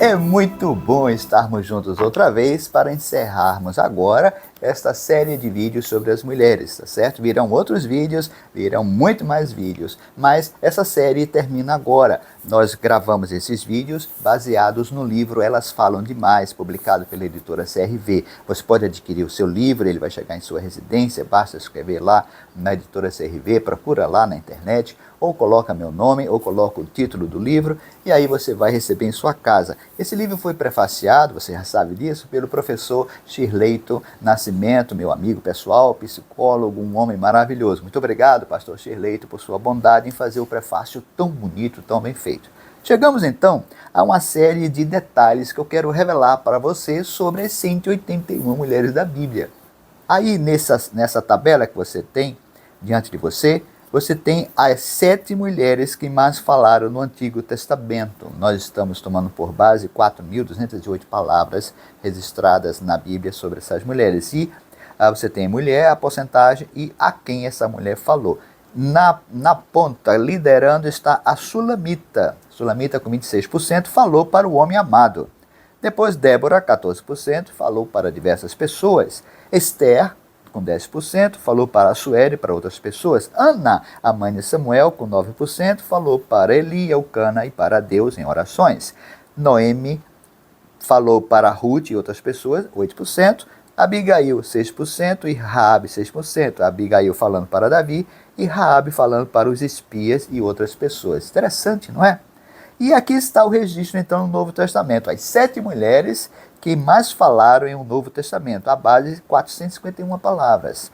É muito bom estarmos juntos outra vez para encerrarmos agora esta série de vídeos sobre as mulheres, tá certo? Virão outros vídeos, virão muito mais vídeos, mas essa série termina agora. Nós gravamos esses vídeos baseados no livro Elas Falam Demais, publicado pela editora CRV. Você pode adquirir o seu livro, ele vai chegar em sua residência, basta escrever lá na editora CRV, procura lá na internet, ou coloca meu nome, ou coloca o título do livro, e aí você vai receber em sua casa. Esse livro foi prefaciado, você já sabe disso, pelo professor Shirleito Nascimento, meu amigo pessoal, psicólogo, um homem maravilhoso. Muito obrigado, pastor Shirleito, por sua bondade em fazer o prefácio tão bonito, tão bem feito. Chegamos então a uma série de detalhes que eu quero revelar para você sobre as 181 mulheres da Bíblia. Aí nessa tabela que você tem diante de você, você tem as 7 mulheres que mais falaram no Antigo Testamento. Nós estamos tomando por base 4.208 palavras registradas na Bíblia sobre essas mulheres. E você tem mulher, a porcentagem e a quem essa mulher falou. Na ponta, liderando, está a Sulamita. Sulamita, com 26%, falou para o homem amado. Depois, Débora, 14%, falou para diversas pessoas. Esther, com 10%, falou para Assuero e para outras pessoas. Ana, a mãe de Samuel, com 9%, falou para Eli, Eucana e para Deus em orações. Noemi falou para Ruth e outras pessoas, 8%. Abigail, 6%, e Raabe, 6%. Abigail falando para Davi e Raabe falando para os espias e outras pessoas. Interessante, não é? E aqui está o registro, então, no Novo Testamento. As 7 mulheres que mais falaram em um Novo Testamento, à base de 451 palavras.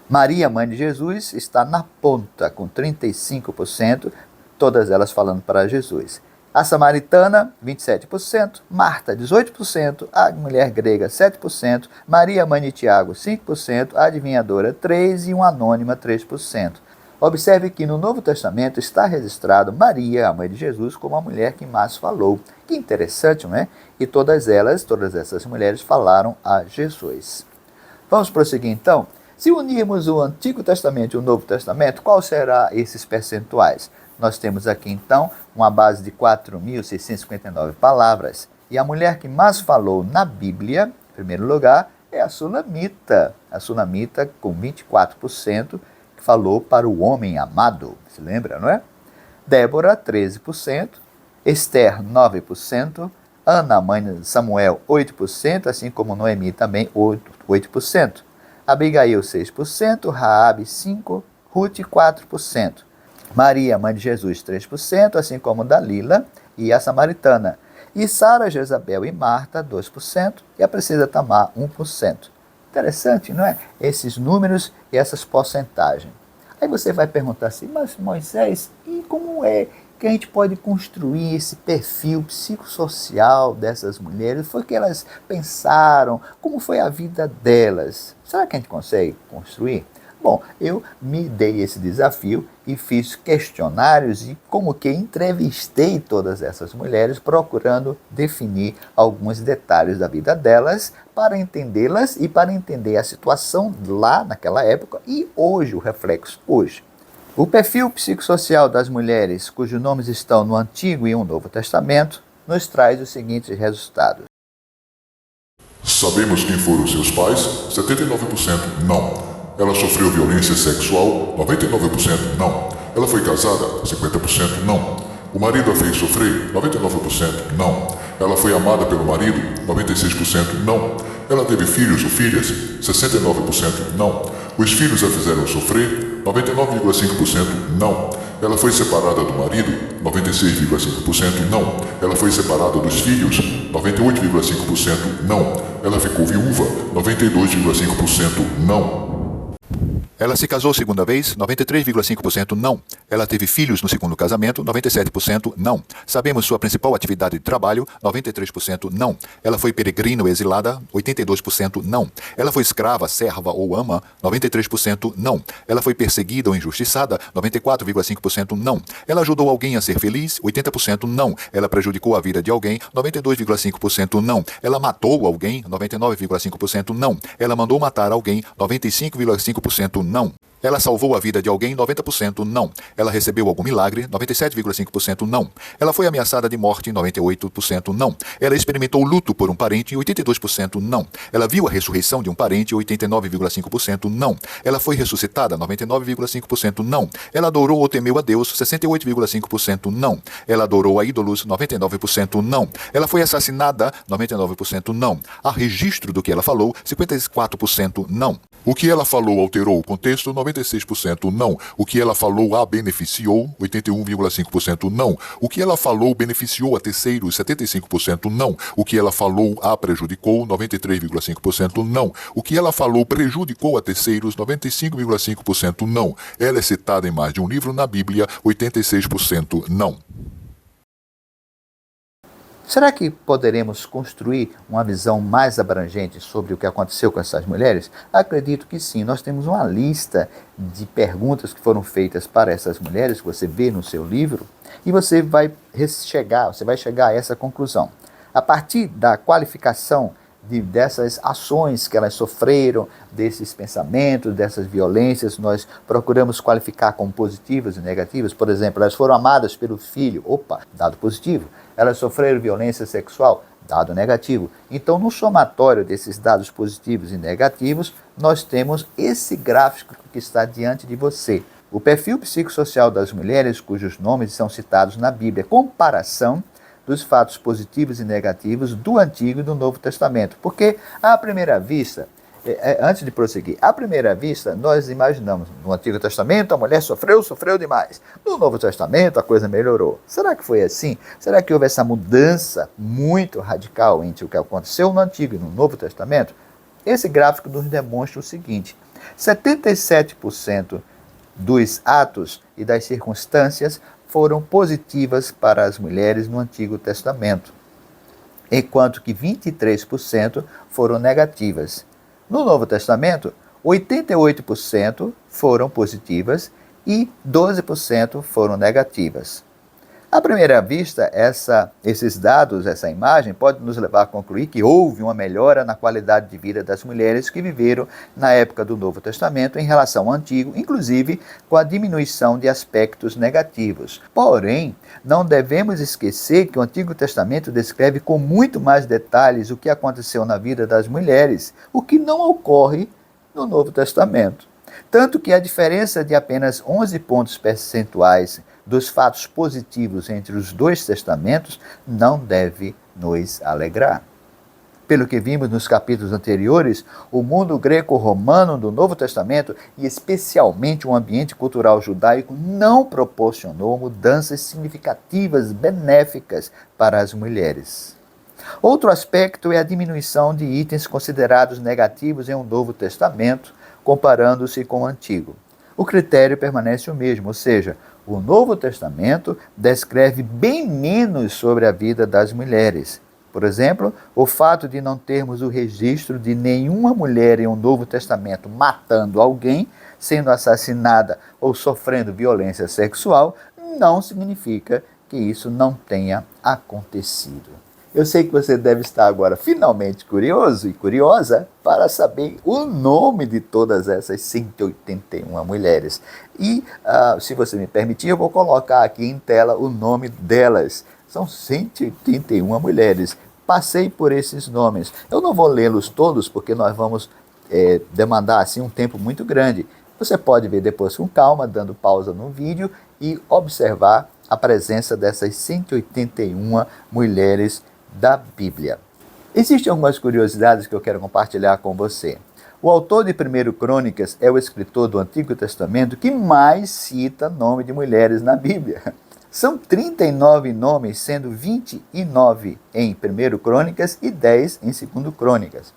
Maria, mãe de Jesus, está na ponta, com 35%, todas elas falando para Jesus. A samaritana, 27%, Marta, 18%, a mulher grega, 7%, Maria, mãe de Tiago, 5%, a adivinhadora, 3% e uma anônima, 3%. Observe que no Novo Testamento está registrado Maria, a mãe de Jesus, como a mulher que mais falou. Que interessante, não é? E todas essas mulheres falaram a Jesus. Vamos prosseguir então? Se unirmos o Antigo Testamento e o Novo Testamento, qual será esses percentuais? Nós temos aqui então uma base de 4.659 palavras. E a mulher que mais falou na Bíblia, em primeiro lugar, é a Sulamita. A Sulamita com 24%. Falou para o homem amado, se lembra, não é? Débora, 13%, Esther, 9%, Ana, mãe de Samuel, 8%, assim como Noemi também, 8%. Abigail, 6%, Raabe, 5%, Ruth, 4%. Maria, mãe de Jesus, 3%, assim como Dalila e a samaritana. E Sara, Jezabel e Marta, 2%, e a princesa Tamar, 1%. Interessante, não é? Esses números e essas porcentagens. Aí você vai perguntar assim, mas Moisés, e como é que a gente pode construir esse perfil psicossocial dessas mulheres? Foi o que elas pensaram? Como foi a vida delas? Será que a gente consegue construir? Bom, eu me dei esse desafio e fiz questionários e como que entrevistei todas essas mulheres procurando definir alguns detalhes da vida delas para entendê-las e para entender a situação lá naquela época e hoje, o reflexo hoje. O perfil psicossocial das mulheres cujos nomes estão no Antigo e no Novo Testamento nos traz os seguintes resultados. Sabemos quem foram seus pais? 79% não. Ela sofreu violência sexual? 99% não. Ela foi casada? 50% não. O marido a fez sofrer? 99% não. Ela foi amada pelo marido? 96% não. Ela teve filhos ou filhas? 69% não. Os filhos a fizeram sofrer? 99,5% não. Ela foi separada do marido? 96,5% não. Ela foi separada dos filhos? 98,5% não. Ela ficou viúva? 92,5% não. Ela se casou segunda vez, 93,5% não. Ela teve filhos no segundo casamento, 97% não. Sabemos sua principal atividade de trabalho, 93% não. Ela foi peregrino exilada, 82% não. Ela foi escrava, serva ou ama, 93% não. Ela foi perseguida ou injustiçada, 94,5% não. Ela ajudou alguém a ser feliz, 80% não. Ela prejudicou a vida de alguém, 92,5% não. Ela matou alguém, 99,5% não. Ela mandou matar alguém, 95,5% não. Ela salvou a vida de alguém, 90% não. Ela recebeu algum milagre, 97,5% não. Ela foi ameaçada de morte, 98% não. Ela experimentou luto por um parente, 82% não. Ela viu a ressurreição de um parente, 89,5% não. Ela foi ressuscitada, 99,5% não. Ela adorou ou temeu a Deus, 68,5% não. Ela adorou a ídolos, 99% não. Ela foi assassinada, 99% não. Há registro do que ela falou, 54% não. O que ela falou alterou o contexto, 96% não. O que ela falou a beneficiou, 81,5% não. O que ela falou beneficiou a terceiros, 75% não. O que ela falou a prejudicou, 93,5% não. O que ela falou prejudicou a terceiros, 95,5% não. Ela é citada em mais de um livro na Bíblia, 86% não. Será que poderemos construir uma visão mais abrangente sobre o que aconteceu com essas mulheres? Acredito que sim. Nós temos uma lista de perguntas que foram feitas para essas mulheres, que você vê no seu livro, e você vai chegar a essa conclusão. A partir da qualificação dessas ações que elas sofreram, desses pensamentos, dessas violências, nós procuramos qualificar como positivas e negativas. Por exemplo, elas foram amadas pelo filho, dado positivo. Elas sofreram violência sexual, dado negativo. Então, no somatório desses dados positivos e negativos, nós temos esse gráfico que está diante de você. O perfil psicossocial das mulheres cujos nomes são citados na Bíblia. Comparação dos fatos positivos e negativos do Antigo e do Novo Testamento. Porque, à primeira vista, antes de prosseguir, à primeira vista, nós imaginamos, no Antigo Testamento a mulher sofreu demais. No Novo Testamento a coisa melhorou. Será que foi assim? Será que houve essa mudança muito radical entre o que aconteceu no Antigo e no Novo Testamento? Esse gráfico nos demonstra o seguinte: 77% dos atos e das circunstâncias foram positivas para as mulheres no Antigo Testamento, enquanto que 23% foram negativas. No Novo Testamento, 88% foram positivas e 12% foram negativas. À primeira vista, esses dados, essa imagem, pode nos levar a concluir que houve uma melhora na qualidade de vida das mulheres que viveram na época do Novo Testamento em relação ao Antigo, inclusive com a diminuição de aspectos negativos. Porém, não devemos esquecer que o Antigo Testamento descreve com muito mais detalhes o que aconteceu na vida das mulheres, o que não ocorre no Novo Testamento. Tanto que a diferença de apenas 11 pontos percentuais dos fatos positivos entre os dois testamentos não deve nos alegrar. Pelo que vimos nos capítulos anteriores, o mundo greco-romano do Novo Testamento, e especialmente o ambiente cultural judaico, não proporcionou mudanças significativas benéficas para as mulheres. Outro aspecto é a diminuição de itens considerados negativos em um Novo Testamento, comparando-se com o Antigo. O critério permanece o mesmo, ou seja, o Novo Testamento descreve bem menos sobre a vida das mulheres. Por exemplo, o fato de não termos o registro de nenhuma mulher em um Novo Testamento matando alguém, sendo assassinada ou sofrendo violência sexual, não significa que isso não tenha acontecido. Eu sei que você deve estar agora finalmente curioso e curiosa para saber o nome de todas essas 181 mulheres. E, se você me permitir, eu vou colocar aqui em tela o nome delas. São 181 mulheres. Passei por esses nomes. Eu não vou lê-los todos porque nós vamos demandar assim, um tempo muito grande. Você pode ver depois com calma, dando pausa no vídeo e observar a presença dessas 181 mulheres da Bíblia. Existem algumas curiosidades que eu quero compartilhar com você. O autor de 1 Crônicas é o escritor do Antigo Testamento que mais cita nome de mulheres na Bíblia. São 39 nomes, sendo 29 em 1 Crônicas e 10 em 2 Crônicas.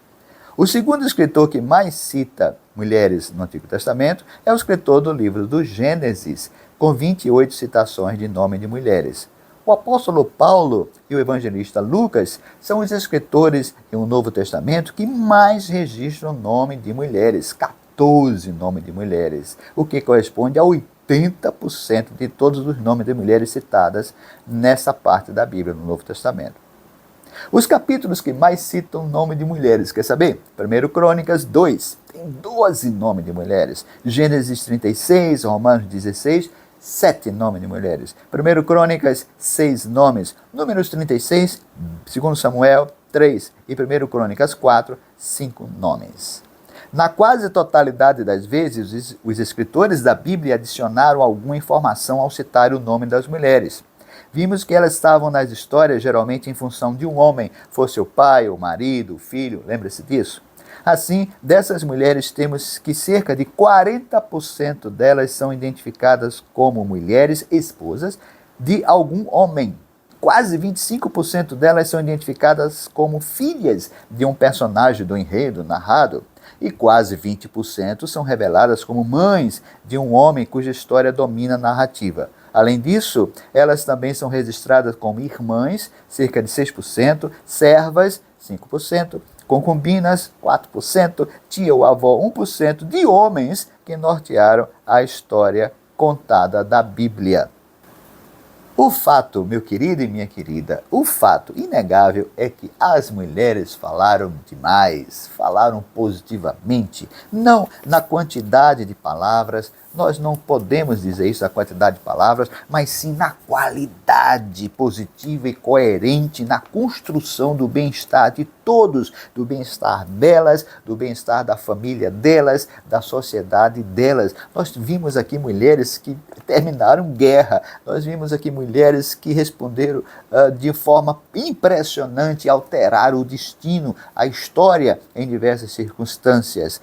O segundo escritor que mais cita mulheres no Antigo Testamento é o escritor do livro do Gênesis, com 28 citações de nome de mulheres. O apóstolo Paulo e o evangelista Lucas são os escritores no Novo Testamento que mais registram nome de mulheres, 14 nomes de mulheres, o que corresponde a 80% de todos os nomes de mulheres citadas nessa parte da Bíblia, no Novo Testamento. Os capítulos que mais citam o nome de mulheres, quer saber? 1 Crônicas 2, tem 12 nomes de mulheres. Gênesis 36, Romanos 16, 7 nomes de mulheres. 1 Crônicas, 6 nomes. Números 36, 2 Samuel, 3. E 1 Crônicas 4, 5 nomes. Na quase totalidade das vezes, os escritores da Bíblia adicionaram alguma informação ao citar o nome das mulheres. Vimos que elas estavam nas histórias geralmente em função de um homem, fosse o pai, o marido, o filho, lembra-se disso? Assim, dessas mulheres temos que cerca de 40% delas são identificadas como mulheres esposas de algum homem. Quase 25% delas são identificadas como filhas de um personagem do enredo narrado. E quase 20% são reveladas como mães de um homem cuja história domina a narrativa. Além disso, elas também são registradas como irmãs, cerca de 6%, servas, 5%, concubinas, 4%, tia ou avó, 1%, de homens que nortearam a história contada da Bíblia. O fato, meu querido e minha querida, o fato inegável é que as mulheres falaram demais, falaram positivamente, não na quantidade de palavras, nós não podemos dizer isso, a quantidade de palavras, mas sim na qualidade positiva e coerente na construção do bem-estar de todos, do bem-estar delas, do bem-estar da família delas, da sociedade delas. Nós vimos aqui mulheres que terminaram guerra, nós vimos aqui mulheres que responderam de forma impressionante, alteraram o destino, a história em diversas circunstâncias.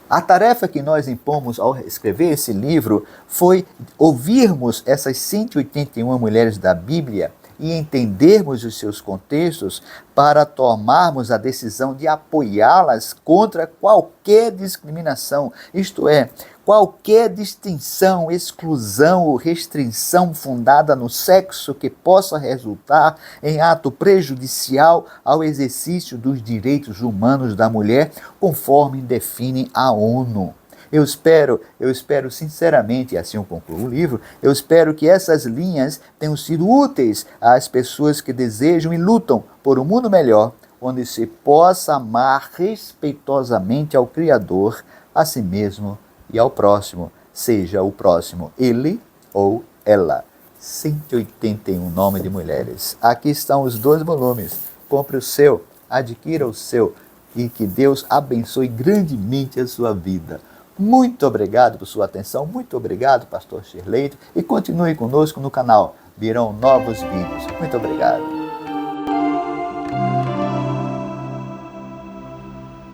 A tarefa que nós impomos ao escrever esse livro foi ouvirmos essas 181 mulheres da Bíblia e entendermos os seus contextos para tomarmos a decisão de apoiá-las contra qualquer discriminação, isto é, qualquer distinção, exclusão ou restrição fundada no sexo que possa resultar em ato prejudicial ao exercício dos direitos humanos da mulher, conforme define a ONU. Eu espero sinceramente, e assim eu concluo o livro, eu espero que essas linhas tenham sido úteis às pessoas que desejam e lutam por um mundo melhor, onde se possa amar respeitosamente ao Criador, a si mesmo e ao próximo, seja o próximo ele ou ela. 181 nomes de mulheres. Aqui estão os 2 volumes. Compre o seu, adquira o seu e que Deus abençoe grandemente a sua vida. Muito obrigado por sua atenção, muito obrigado, Pastor Shirley, e continue conosco no canal, virão novos vídeos. Muito obrigado.